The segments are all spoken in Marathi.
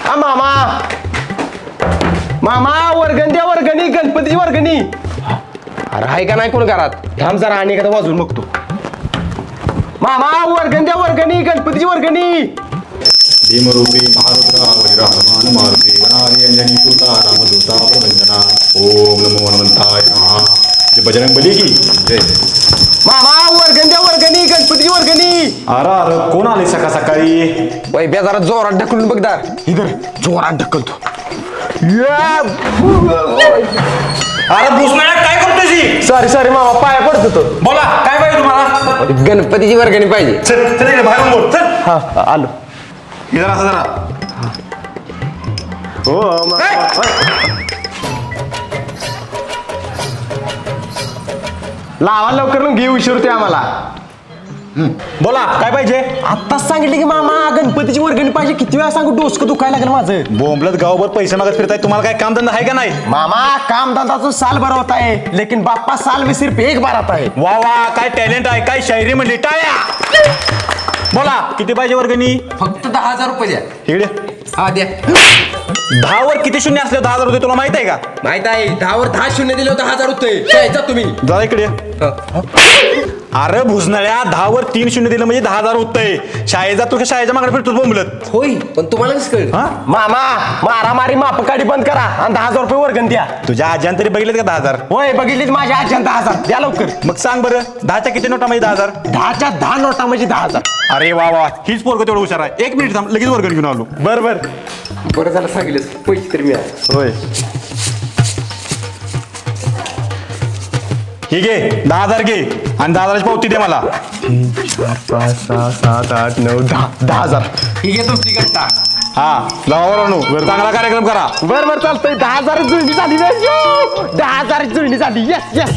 मामा मामा वर्गणी द्या, वर्गणी, गणपतीची वर्गणी. अरे आहे का नाही कोण घरात? थांब जरा आणि एखादा वाजून बघतो. मामा वर्गणी द्या, वर्गणी, गणपतीची वर्गणी. भीमरूपी महारुद्रा वज्रहनुमान मारुती वनारी अंजनी सूता रामदूता प्रवंजना ओम नमो हनुमंताय नमः. जय बजरंग बली की जय. मामा वर्गणी द्या, वर्गणी, गणपतीची वर्गणी. अरे कोण आले सकाळ सकाळी? वैब्या जरा जोरात ढकलून बघदार. इधर जोरात ढकलतो. अरे भुसनाळ्या काय करतोय? सॉरी मामा, पाया पडतो तो. बोला काय पाहिजे तुम्हाला? गणपतीची वर्गणी पाहिजे. चल चल बाहेरून बोल चल. हा आलो. इधर असं जरा. हो लावा लवकर मग घेऊ उशीरते आम्हाला. बोला काय पाहिजे? आत्ताच सांगितलं की मामा गणपतीची वर्गणी पाहिजे. किती वेळा सांगू, डोसकं दुखायला लागलं माझं. बोंबलत गावभर पैसे मागत फिरताय. तुम्हाला काय कामधंदा आहे का नाही? मामा काम धंधा तो साल भर होता है, लेकिन बाप्पा साल में सिर्फ एक बार आता है. वा वा काय टॅलेंट आहे, काय शायरी म्हणली. टाळ्या. बोला किती पाहिजे वर्गणी? फक्त 10,000 रुपये द्या. इकडे. हा द्या. 10 वर किती शून्य असले? 10,000 होते. तुला माहित आहे का? माहित आहे. 10 वर 10 शून्य दिले 10,000 होते. द्यायचा तुम्ही. जा इकडे. अरे भुजनळ्या 10 वर 3 शून्य दिलं म्हणजे 10,000 होतंय. शाळेचा तू शाळेच्या मागणी फिरतो बोंबलत. होय पण तुम्हाला कसं कळलं? मामा मारामारी मापकाडी बंद करा आणि 10,000 रुपये वर्गणी द्या. तुझ्या आज्यान तरी बघितलेत का 10,000? होय बघितलीच माझ्या आजच्या 10,000 द्या लवकर. मग सांग बरं 10च्या किती नोटा म्हणजे 10,000? 10च्या 10 नोटा म्हणजे 10,000. अरे वा वा हीच पोरगं तेवढं हुशार आहे. 1 मिनिट थांब, लगेच वर्गणी घेऊन आलो. बरोबर. बरं झालं सांगितलं, पैसे तरी मिळाले. होय हे घे 10,000 घे आणि 10,000ची पावती दे मला. 3, 4, 5, 6, 7, 8, 9, 10. 10,000. ठीक आहे तुमची गट्टा. हा लावा चांगला कार्यक्रम करा. बरं चालतंय. 10,000 जुळणी झाली. 10,000 जुळणी झाली. Yes yes.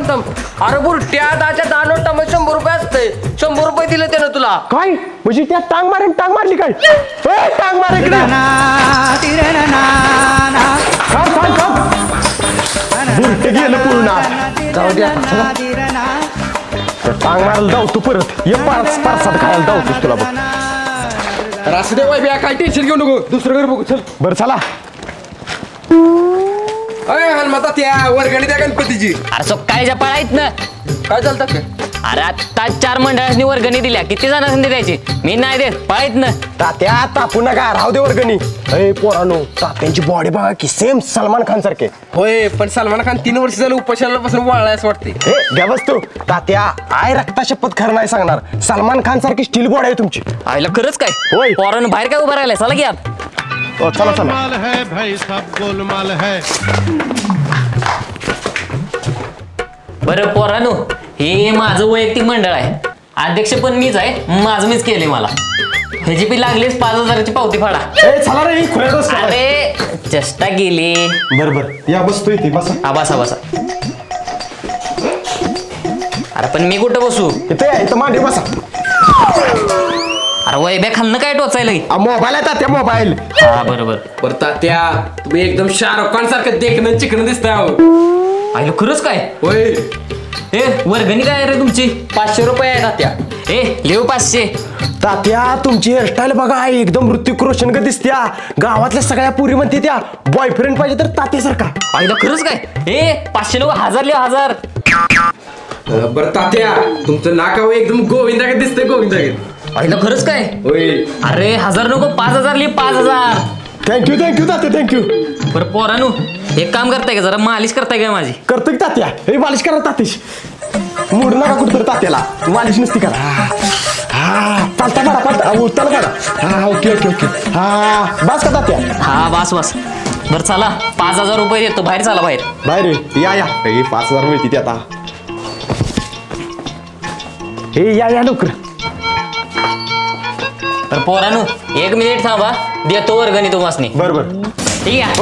थांब. अरे बुरट्या 10च्या 10 नोटा मध्ये 100 रुपये असते. 100 रुपये दिले त्यानं तुला. काय म्हणजे त्या टांग मारली काय? टांग मार इकडे. बुरटे गेलं पूर्ण. जाऊ द्या. टांग मारायला जाऊ तू परत. ये पारसात खायला जाऊतोस तुला बघ. असू दे वैभ्या, काय टेन्शन घेऊ नको. दुसरं घर बघू चल. बरं चला. अरे हनुमंता त्या वर्गणी द्या गणपतीची. अरे सो कायच्या पळायत ना. काय चालतं का? अरे आता 4 मंडळांनी वर्गणी दिल्या. किती जणांनी द्यायची? मी नाही देत. पळायत ना. तात्या तापू नका, राहू दे वर्गणी. पोरानो तात्यांची बॉडी बघा की सेम सलमान खान सारखे. होय पण सलमान खान 3 वर्ष झालं उपोषणापासून वाळलाय असं वाटते. हे घ्या बसतो. तात्या आय रक्ता शपथ खरं नाही सांगणार. सलमान खान सारखी स्टील बॉडी आहे तुमची. आईला खरंच काय? होय. पोरानं बाहेर काय उभं राहिलाय? चला की आत. चला चला. है भाई सब गोलमाल है. बरं पोरानो, हे माझं वैयक्तिक मंडळ आहे. अध्यक्ष पण मीच आहे. माझं मीच केले. मला ह्याची पी लागलीच 5,000ची पावती फाडा. चला रे. अरे चेष्टा केली. बरोबर या बसतोय ते. बसा. हा बसा. अरे पण मी कुठं बसू? इथं मांडी बसा. अरे वैभ्या खाल्लं काय टोचायला? मोबाईल आहे तात्या मोबाईल. हा बरोबर. बरं तात्या तुम्ही एकदम शाहरुख खान सारखं देखणं चिकन दिसतंय. आईला खरंच काय? होय. ए वर्गणी काय रे तुमची? 500 रुपये आहे तात्या. ए लिहू 500. तात्या तुमची हेअरस्टाईल बघा एकदम ऋतिक रोशन ग दिसत्या. गावातल्या सगळ्या पुरी म्हणते त्या बॉयफ्रेंड पाहिजे तर तात्यासारखा. आईला खरंच काय? ए 500 नको 1000 लिहा. 1000. बरं तात्या तुमचं नाकाव एकदम गोविंदागत दिसतंय. गोविंदागत. आईला खरंच काय? होय. अरे 1000 नको 5,000 लिह. 5,000. थँक्यू तात्या थँक्यू. बरं पोरानू एक काम करताय का? जरा मालिश करताय का माझी? करतो की तात्या. हे मालिश करा तात्याशी. मूड नका कुठं तात्याला. मालिश नसती करा. हा पालता करा. उठताना करा. हा ओके. हा बस का तात्या? हा बस. बरं चला 5,000 रुपये देतो. बाहेर चला. बाहेर या. हे 5,000 मिळते आता. हे या लवकर. तर पोरानू 1 मिनिट थांबा. देतो वर्गणी तुम्हासनी. बरोबर ठीक आहे.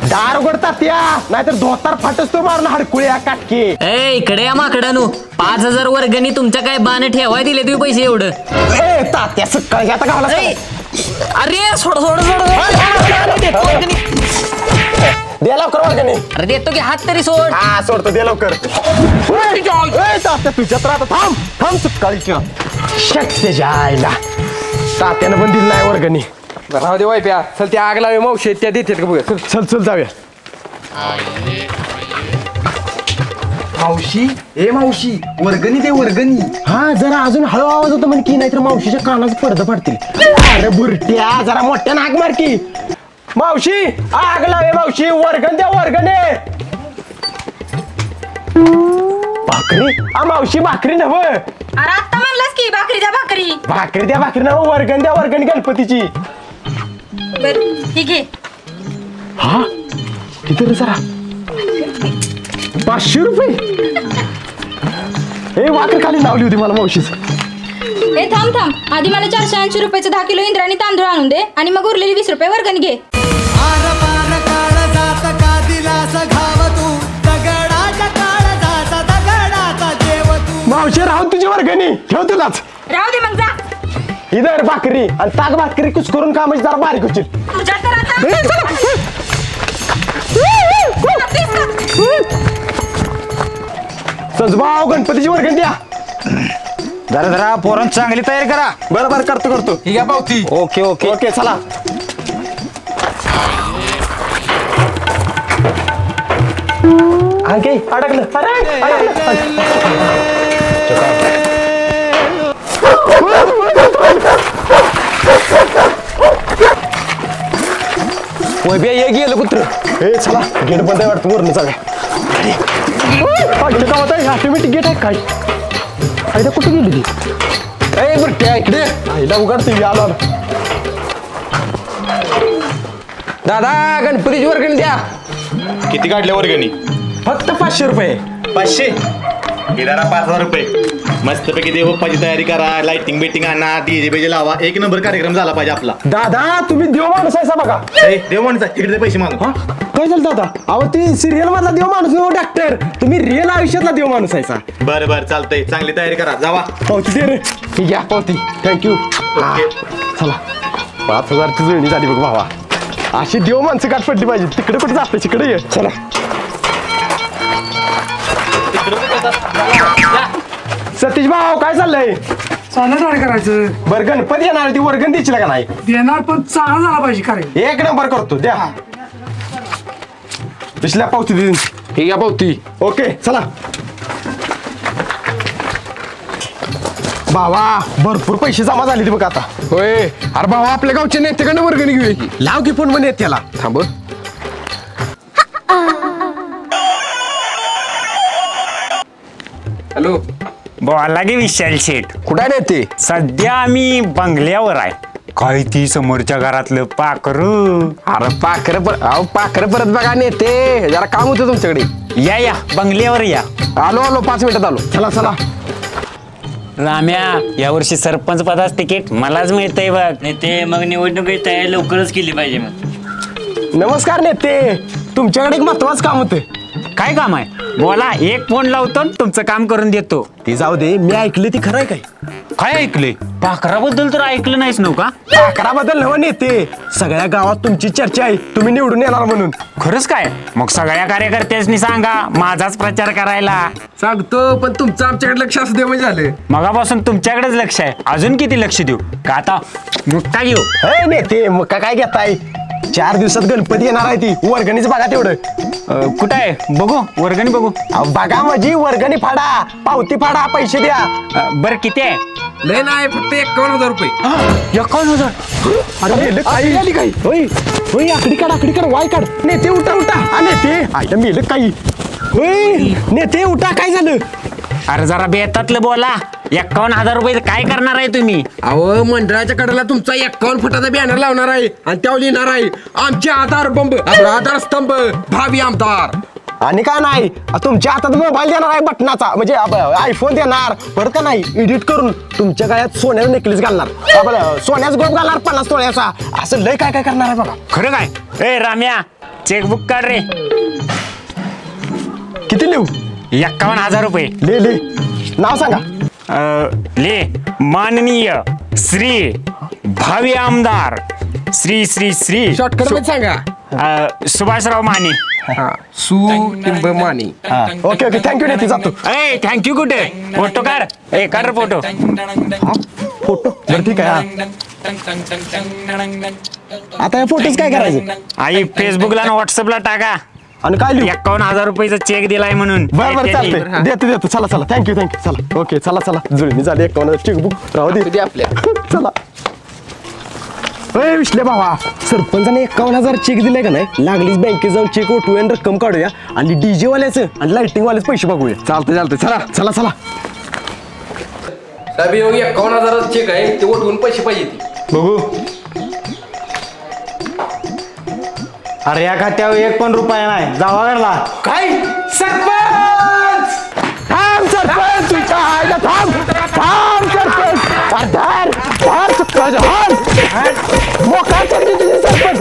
दार उघडतात त्या नाहीतर धोतार फाटच तो मारून हडकुळ्या काटके. ए इकडे या माकडानू. 5,000 वर्गणी तुमच्या काय बाण ठेवाय दिले तुम्ही पैसे एवढं? तात्या सकाळी आता गावाला. अरे सोड. दे लवकर वर्गणी. अरे देतो की हात तरी सोड. हा सोडतो. दे लवकर. तात्या तुझ्या तर आता थांब सकाळी. त्याच्या आईला तात्यानं पण दिलं नाही वर्गणी. राहू दे वायप्या चल त्या आग लावे मावशी त्या देतात का बघूया. चल चल जाऊया. मावशी ए मावशी वर्गणी दे वर्गणी. हा जरा अजून हळू आवाज होता म्हण की नाहीतर मावशीच्या कानाचं पडदा फाडतील. अरे बुरट्या जरा मोठ्या नाक मार की. मावशी आग लावे मावशी वर्गण द्या वर्गणे. भाकरी मावशी भाकरी नव. अरे आता म्हणलास की भाकरी द्या भाकरी. भाकरी द्या भाकरी नव वर्गण द्या वर्गणी गणपतीची. बरं ठीक आहे. हा किती रे जरा 500 रुपये. हे वाकर खाली लावली होती मला मावशीच. ए थांब थांब आधी मला 480 रुपयाचं 10 किलो इंद्राणी तांदूळ आणून दे आणि मग उरलेली 20 रुपये वर्गणी घे. मावशी राहून तुझी वर्गणी ठेव तुलाच. राहू दे मग जा. इधर भाकरी आणि ताक भाकरी कुछ करून कामाची जरा बारीक होतील. तुझ्या तर आता सजभाव गणपतीची वर्गणी द्या. जरा जरा पोरांची चांगली तयारी करा. बरं बरं करतो करतो. ठीक आहे पावती. ओके ओके ओके चला. आणखी अडकलं. अरे वैभ्या ये गेलं कुत्र. हे चला गेट बंद आहे वाटतं वरून चालू. ऑटोमॅटिक गेट आहे काय. आईला कुठे गेली ती. ए बरं त्या इकडे आईला उघडते आला. दादा गणपतीची वर्गणी द्या. किती काढल्या वर्गणी? फक्त 500 रुपये. 500. हे जरा 5000 रुपये. मस्तपैकी देवबाप्पाची तयारी करा. लाइटिंग बेटिंग आणा. डीजे बेजे लावा. एक नंबर कार्यक्रम झाला पाहिजे आपला. दादा तुम्ही देव माणूस आहे बघा. देव म्हणता तिकडे पैसे मागू. हा काय झालं दादा. अहो ती सिरियल मधला देव माणूस हो डॉक्टर. तुम्ही रिअल आयुष्यातला देव माणूस आहे. बरं बरं चालतंय. चांगली तयारी करा. जावा. पावती दे रे. ठीक आहे पावती. थँक्यू. चला 5000ची जुळणी झाली बघ भावा. अशी देव माणसं गाठ पडली पाहिजे. तिकडे कुठे जाते तिकडे ये. चला सतीश भाऊ काय चाललंय. चांगलं करायचं. बरं गणपती येणार ती वर्गण द्यायची का नाही. देणार पण चांगला झाला पाहिजे काय. एक नंबर करतो द्या. पिछल्या पावती दे. ठीक आहे पावती. ओके चला. बाबा भरपूर पैसे जमा झाले ते बघ आता. होय अरे भावा आपल्या गावच्या नेत्याकडे वर्गणी घेऊया की. लाव की फोन म्हणे त्याला. थांब. हॅलो बोला गे विशाल शेठ. कुठे नेते. सध्या आम्ही बंगल्यावर आहे. काय ती समोरच्या घरातलं पाखरू. अरे पाखर परत बघा नेते जरा काम होतं तुमच्याकडे. या बंगल्यावर या. आलो 5 मिनिटात आलो. चला चला. राम्या यावर्षी सरपंच पदाचं तिकीट मलाच मिळतंय बघ. ते मग निवडणूक तयारी लवकरच केली पाहिजे. मग नमस्कार नेते. तुमच्याकडे एक महत्वाचं काम होतं. काय काम आहे बोला. एक फोन लावतो तुमचं काम करून देतो. ते जाऊ दे. मी ऐकले ती खरं आहे काय. काय ऐकलंय. पाखराबद्दल तर ऐकलं नाहीस नव का. पाखराबद्दल नव नेते. सगळ्या गावात तुमची चर्चा आहे तुम्ही निवडून येणार म्हणून. खरंच काय. मग सगळ्या कार्यकर्त्यांनी सांगा माझाच प्रचार करायला. सांगतो पण तुमचं आमच्याकडे लक्ष असू दे म्हणजे झालं. मगापासून तुमच्याकडेच लक्ष आहे. अजून किती लक्ष देऊ का आता मुक्का घेऊ. हे नेते मग काय घेताय. 4 दिवसात गणपती येणार आहे ती वर्गणीच बघा तेवढं. कुठं आहे बघू वर्गणी बघू. बघा माझी वर्गणी फाडा. पावती फाडा पैसे द्या. बरं किती आहे. लय नाही फक्त 51,000 रुपये. 51,000. अरे काही झाली काही. होय होय आकडी काढ वाय काढ. नेते उठा नेते. आयला मेलं काही. होय नेते उठा काय झालं. अरे जरा बेतातलं बोला. 51,000 रुपये काय करणार आहे तुम्ही. अहो मंडळाच्या कडेला तुमचा 51 फुटाचा बॅनर लावणार आहे आणि त्यावर लिहिणार आहे आमचे आधार स्तंभ भावी आमदार. आणि काय नाही तुमच्या हातात मोबाईल देणार आहे बटनाचा म्हणजे आयफोन देणार. परत का नाही एडिट करून तुमच्या गळ्यात सोन्याचा नेकलेस घालणार. सोन्याचा गोप घालणार 50 तोळ्याचा. असं लय काय काय करणार आहे बघा. खरं काय. ए राम्या चेकबुक काढ रे. किती लिहू. 51,000 रुपये. ले नाव सांगा. ले माननीय श्री भावी आमदार श्री शॉर्टकट मध्ये सांगा. सुभाषराव माने. हा सु टिंब माने. हा ओके ओके थँक्यू नेते जातो. ए थँक्यू कुठे फोटो काढ काढ रे फोटो. फोटो बरं ठीक आहे. आता या फोटोच काय करायचं? आई फेसबुकला आणि व्हॉट्सअपला टाका आणि काय लिहू? 51,000 रुपयाचा चेक दिलाय म्हणून. बरं बरं चालतंय देतो चला चला थँक्यू चला ओके चला जुळणी झाली 51 चेकबुक राहू दे कधी आपल्या चला. विश्ले भावा सरपंचाने 51,000 चेक दिले का नाही लागलीच बँकेत जाऊन चेक उठवूया आणि रक्कम काढूया आणि डीजे वाल्याचं आणि लाइटिंग वाल्याच पैसे बघूया. चालतंय चला. चला साहेब 51,000 चेक आहे ते उठवून पैसे पाहिजे. बघू. अरे या खात्यावर 1 पण रुपया नाही जावा घरला. काय सरपंच थांब सरपंच थांब सरपंच मोकार सरपंच